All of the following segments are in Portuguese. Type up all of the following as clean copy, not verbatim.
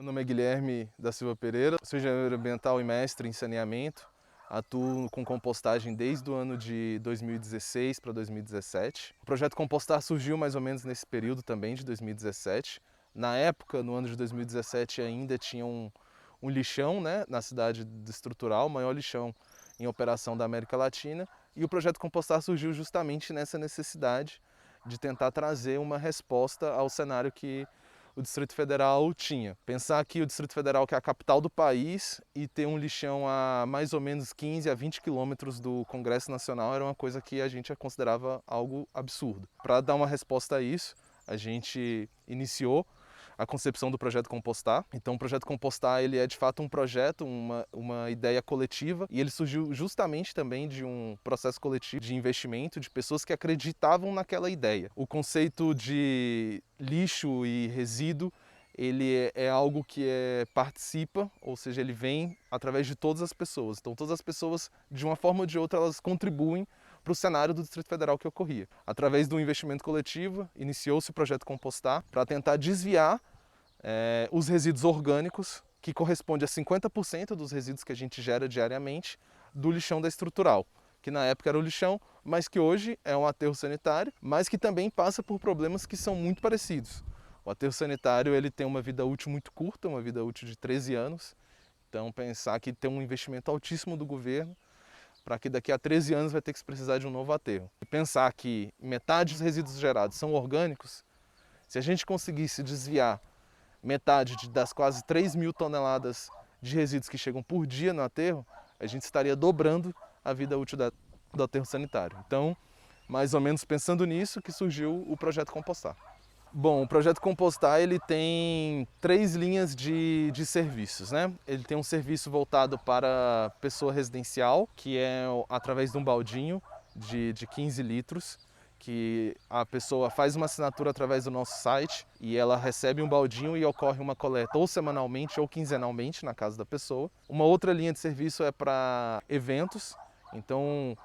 nome é Guilherme da Silva Pereira, sou engenheiro ambiental e mestre em saneamento. Atuo com compostagem desde o ano de 2016 para 2017. O projeto Compostar surgiu mais ou menos nesse período também, de 2017. Na época, no ano de 2017, ainda tinha um lixão, né, na cidade do Estrutural, o maior lixão em operação da América Latina. E o projeto Compostar surgiu justamente nessa necessidade de tentar trazer uma resposta ao cenário que o Distrito Federal tinha. Pensar que o Distrito Federal, que é a capital do país, e ter um lixão a mais ou menos 15 a 20 quilômetros do Congresso Nacional era uma coisa que a gente considerava algo absurdo. Para dar uma resposta a isso, a gente iniciou a concepção do projeto Compostar. Então o projeto Compostar ele é de fato um projeto, uma ideia coletiva, e ele surgiu justamente também de um processo coletivo de investimento de pessoas que acreditavam naquela ideia. O conceito de lixo e resíduo ele é algo que participa, ou seja, ele vem através de todas as pessoas. Então todas as pessoas, de uma forma ou de outra, elas contribuem para o cenário do Distrito Federal que ocorria. Através do investimento coletivo, iniciou-se o projeto Compostar para tentar desviar os resíduos orgânicos, que corresponde a 50% dos resíduos que a gente gera diariamente, do lixão da Estrutural, que na época era o lixão, mas que hoje é um aterro sanitário, mas que também passa por problemas que são muito parecidos. O aterro sanitário ele tem uma vida útil muito curta, uma vida útil de 13 anos, então pensar que tem um investimento altíssimo do governo para que daqui a 13 anos vai ter que precisar de um novo aterro. E pensar que metade dos resíduos gerados são orgânicos, se a gente conseguisse desviar metade das quase 3.000 toneladas de resíduos que chegam por dia no aterro, a gente estaria dobrando a vida útil do aterro sanitário. Então, mais ou menos pensando nisso que surgiu o projeto Compostar. Bom, o projeto Compostar ele tem 3 linhas de serviços, né? Ele tem um serviço voltado para pessoa residencial, que é através de um baldinho de 15 litros, que a pessoa faz uma assinatura através do nosso site e ela recebe um baldinho e ocorre uma coleta ou semanalmente ou quinzenalmente na casa da pessoa. Uma outra linha de serviço é para eventos, então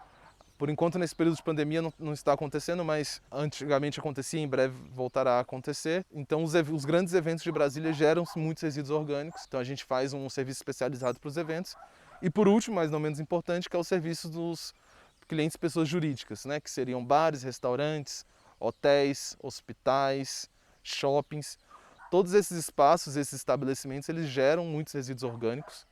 por enquanto, nesse período de pandemia não está acontecendo, mas antigamente acontecia, em breve voltará a acontecer. Então, os grandes eventos de Brasília geram muitos resíduos orgânicos, então a gente faz um serviço especializado para os eventos. E por último, mas não menos importante, que é o serviço dos clientes pessoas jurídicas, né? Que seriam bares, restaurantes, hotéis, hospitais, shoppings. Todos esses espaços, esses estabelecimentos, eles geram muitos resíduos orgânicos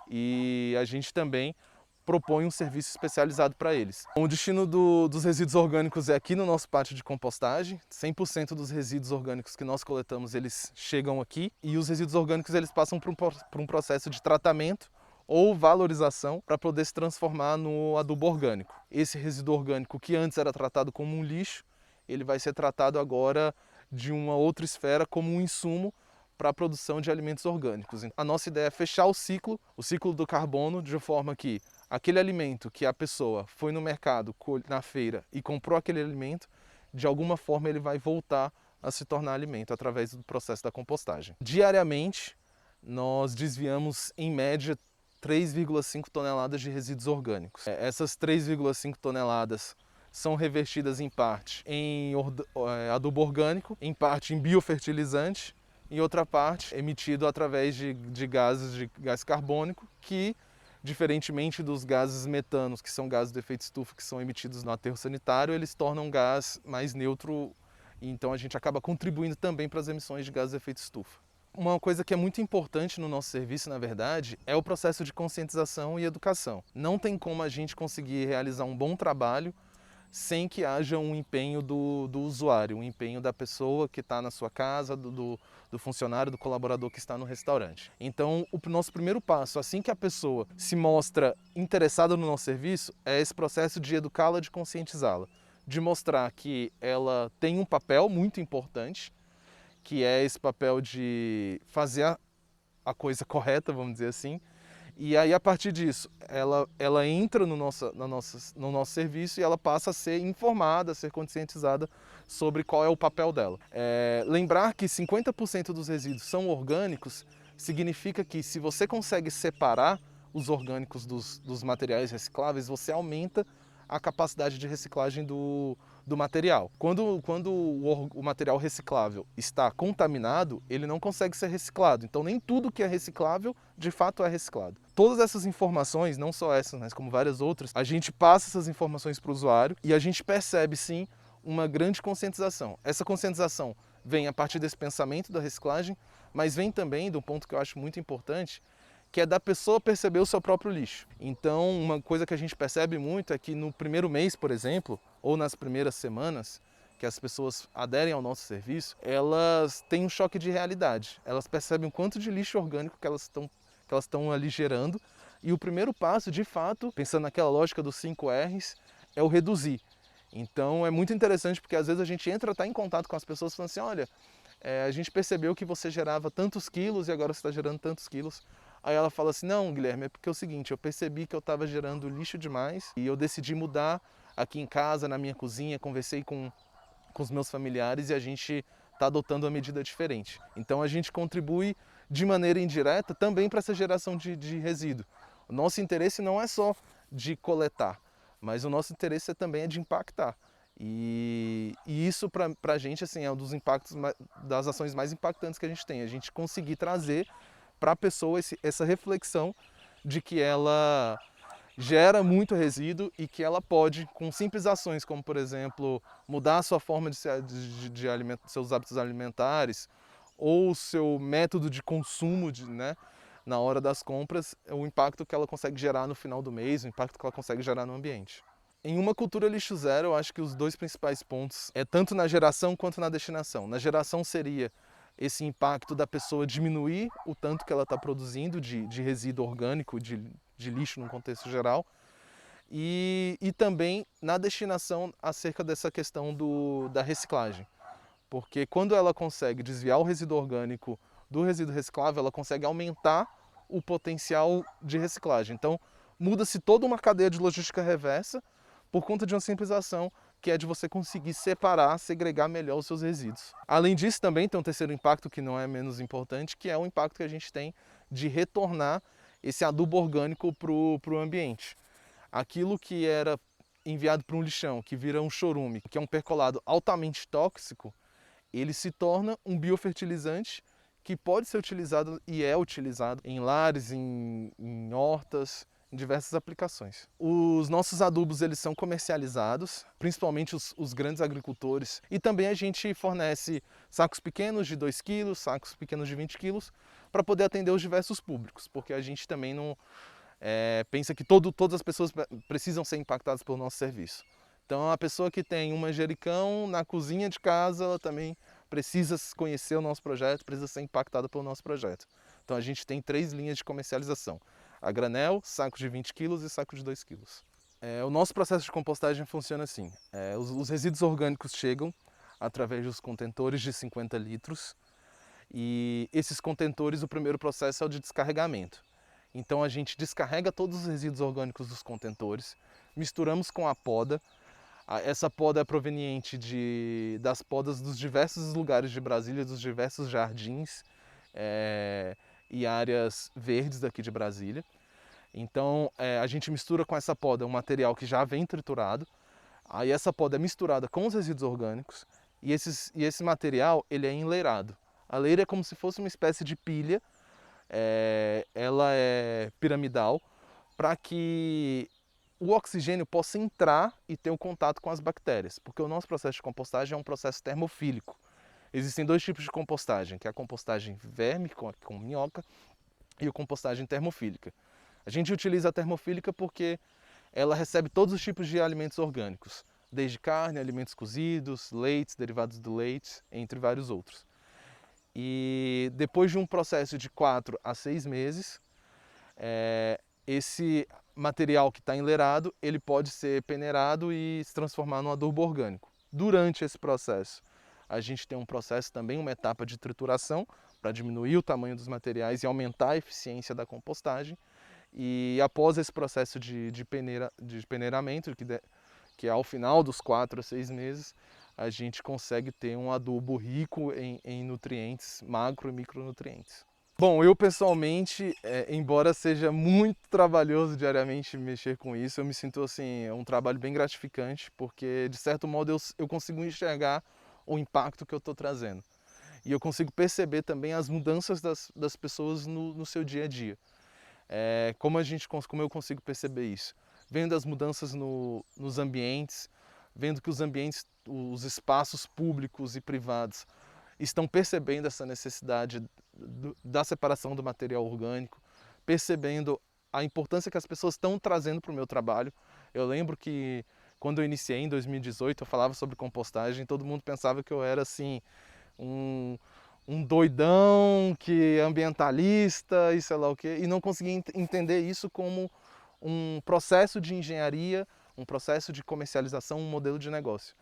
e a gente também propõe um serviço especializado para eles. O destino dos resíduos orgânicos é aqui no nosso pátio de compostagem. 100% dos resíduos orgânicos que nós coletamos, eles chegam aqui. E os resíduos orgânicos eles passam por um processo de tratamento ou valorização para poder se transformar no adubo orgânico. Esse resíduo orgânico que antes era tratado como um lixo, ele vai ser tratado agora de uma outra esfera como um insumo para a produção de alimentos orgânicos. A nossa ideia é fechar o ciclo do carbono, de forma que aquele alimento que a pessoa foi no mercado, na feira e comprou aquele alimento, de alguma forma ele vai voltar a se tornar alimento através do processo da compostagem. Diariamente, nós desviamos em média 3,5 toneladas de resíduos orgânicos. Essas 3,5 toneladas são revertidas em parte em adubo orgânico, em parte em biofertilizante, em outra parte emitido através de gás carbônico, que diferentemente dos gases metanos, que são gases de efeito estufa que são emitidos no aterro sanitário, eles tornam um gás mais neutro, então a gente acaba contribuindo também para as emissões de gases de efeito estufa. Uma coisa que é muito importante no nosso serviço, na verdade, é o processo de conscientização e educação. Não tem como a gente conseguir realizar um bom trabalho sem que haja um empenho do usuário, um empenho da pessoa que está na sua casa, do funcionário, do colaborador que está no restaurante. Então, o nosso primeiro passo, assim que a pessoa se mostra interessada no nosso serviço, é esse processo de educá-la, de conscientizá-la, de mostrar que ela tem um papel muito importante, que é esse papel de fazer a coisa correta, vamos dizer assim. E aí, a partir disso, ela entra no nosso serviço e ela passa a ser informada, a ser conscientizada sobre qual é o papel dela. Lembrar que 50% dos resíduos são orgânicos significa que se você consegue separar os orgânicos dos materiais recicláveis, você aumenta a capacidade de reciclagem do material. Quando o material reciclável está contaminado, ele não consegue ser reciclado. Então nem tudo que é reciclável, de fato é reciclado. Todas essas informações, não só essas, mas como várias outras, a gente passa essas informações para o usuário e a gente percebe sim uma grande conscientização. Essa conscientização vem a partir desse pensamento da reciclagem, mas vem também do ponto que eu acho muito importante, que é da pessoa perceber o seu próprio lixo. Então, uma coisa que a gente percebe muito é que no primeiro mês, por exemplo, ou nas primeiras semanas, que as pessoas aderem ao nosso serviço, elas têm um choque de realidade. Elas percebem o quanto de lixo orgânico que elas estão ali gerando. E o primeiro passo, de fato, pensando naquela lógica dos 5 R's, é o reduzir. Então é muito interessante porque às vezes a gente entra até em contato com as pessoas falando assim, olha, a gente percebeu que você gerava tantos quilos e agora você está gerando tantos quilos. Aí ela fala assim, não, Guilherme, é porque é o seguinte, eu percebi que eu estava gerando lixo demais e eu decidi mudar aqui em casa, na minha cozinha, conversei com os meus familiares e a gente está adotando uma medida diferente. Então a gente contribui de maneira indireta também para essa geração de resíduo. O nosso interesse não é só de coletar, mas o nosso interesse também é de impactar. E isso para a gente assim, é um dos impactos, das ações mais impactantes que a gente tem. A gente conseguir trazer para a pessoa essa reflexão de que ela gera muito resíduo e que ela pode, com simples ações, como por exemplo, mudar a sua forma de seus hábitos alimentares ou o seu método de consumo, né, na hora das compras, o impacto que ela consegue gerar no final do mês, o impacto que ela consegue gerar no ambiente. Em uma cultura lixo zero, eu acho que os dois principais pontos é tanto na geração quanto na destinação. Na geração seria esse impacto da pessoa diminuir o tanto que ela está produzindo de resíduo orgânico, de lixo no contexto geral, e também na destinação acerca dessa questão da reciclagem. Porque quando ela consegue desviar o resíduo orgânico do resíduo reciclável, ela consegue aumentar o potencial de reciclagem. Então, muda-se toda uma cadeia de logística reversa por conta de uma simples ação, que é de você conseguir separar, segregar melhor os seus resíduos. Além disso, também tem um terceiro impacto que não é menos importante, que é o impacto que a gente tem de retornar esse adubo orgânico para o ambiente. Aquilo que era enviado para um lixão, que vira um chorume, que é um percolado altamente tóxico, ele se torna um biofertilizante que pode ser utilizado e é utilizado em lares, em hortas, em diversas aplicações. Os nossos adubos eles são comercializados, principalmente os grandes agricultores, e também a gente fornece sacos pequenos de 2 kg, sacos pequenos de 20 kg, para poder atender os diversos públicos, porque a gente também não pensa que todas as pessoas precisam ser impactadas pelo nosso serviço. Então a pessoa que tem um manjericão na cozinha de casa, ela também precisa conhecer o nosso projeto, precisa ser impactada pelo nosso projeto. Então a gente tem 3 linhas de comercialização: a granel, saco de 20 kg e saco de 2 kg. O nosso processo de compostagem funciona assim: os resíduos orgânicos chegam através dos contentores de 50 litros e esses contentores, o primeiro processo é o de descarregamento. Então a gente descarrega todos os resíduos orgânicos dos contentores, misturamos com a poda. Essa poda é proveniente das podas dos diversos lugares de Brasília, dos diversos jardins e áreas verdes daqui de Brasília. Então a gente mistura com essa poda um material que já vem triturado. Aí essa poda é misturada com os resíduos orgânicos e esse material ele é enleirado. A leira é como se fosse uma espécie de pilha, ela é piramidal para que o oxigênio possa entrar e ter um contato com as bactérias, porque o nosso processo de compostagem é um processo termofílico. Existem 2 tipos de compostagem, que é a compostagem verme, com minhoca, e a compostagem termofílica. A gente utiliza a termofílica porque ela recebe todos os tipos de alimentos orgânicos, desde carne, alimentos cozidos, leites, derivados do leite, entre vários outros. E depois de um processo de 4 a 6 meses, esse material que está enleirado, ele pode ser peneirado e se transformar num adubo orgânico. Durante esse processo, a gente tem um processo também, uma etapa de trituração, para diminuir o tamanho dos materiais e aumentar a eficiência da compostagem. E após esse processo de peneiramento, que é ao final dos 4 a 6 meses, a gente consegue ter um adubo rico em nutrientes, macro e micronutrientes. Bom, eu pessoalmente, embora seja muito trabalhoso diariamente mexer com isso, eu me sinto assim, é um trabalho bem gratificante, porque de certo modo eu consigo enxergar o impacto que eu estou trazendo. E eu consigo perceber também as mudanças das pessoas no seu dia a dia. Como eu consigo perceber isso? Vendo as mudanças nos ambientes, vendo que os ambientes, os espaços públicos e privados estão percebendo essa necessidade da separação do material orgânico, percebendo a importância que as pessoas estão trazendo para o meu trabalho. Eu lembro que quando eu iniciei em 2018, eu falava sobre compostagem, todo mundo pensava que eu era assim, um, um doidão que é ambientalista e sei lá o quê, e não conseguia entender isso como um processo de engenharia, um processo de comercialização, um modelo de negócio.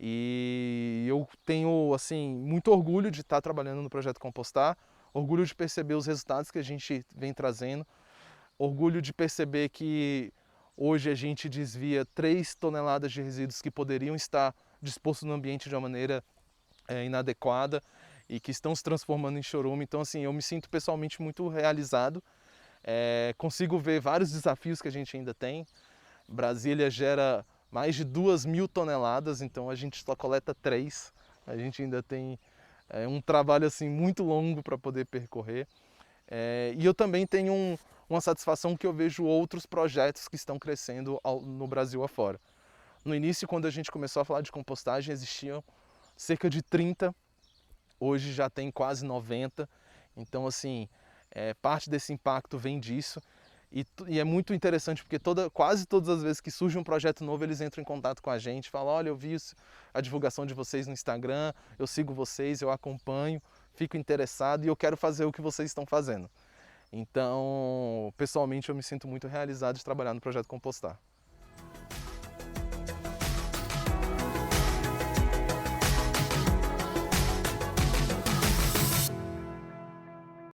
E eu tenho assim muito orgulho de estar trabalhando no projeto Compostar, orgulho de perceber os resultados que a gente vem trazendo, orgulho de perceber que hoje a gente desvia 3 toneladas de resíduos que poderiam estar dispostos no ambiente de uma maneira inadequada e que estão se transformando em chorume. Então assim, eu me sinto pessoalmente muito realizado. Consigo ver vários desafios que a gente ainda tem. Brasília gera mais de 2.000 toneladas, então a gente só coleta 3. A gente ainda tem um trabalho assim muito longo para poder percorrer. E eu também tenho uma satisfação que eu vejo outros projetos que estão crescendo no Brasil afora. No início, quando a gente começou a falar de compostagem, existiam cerca de 30, hoje já tem quase 90. Então, assim, parte desse impacto vem disso. E é muito interessante porque quase todas as vezes que surge um projeto novo, eles entram em contato com a gente, falam, olha, eu vi a divulgação de vocês no Instagram, eu sigo vocês, eu acompanho, fico interessado e eu quero fazer o que vocês estão fazendo. Então, pessoalmente, eu me sinto muito realizado de trabalhar no Projeto Compostar.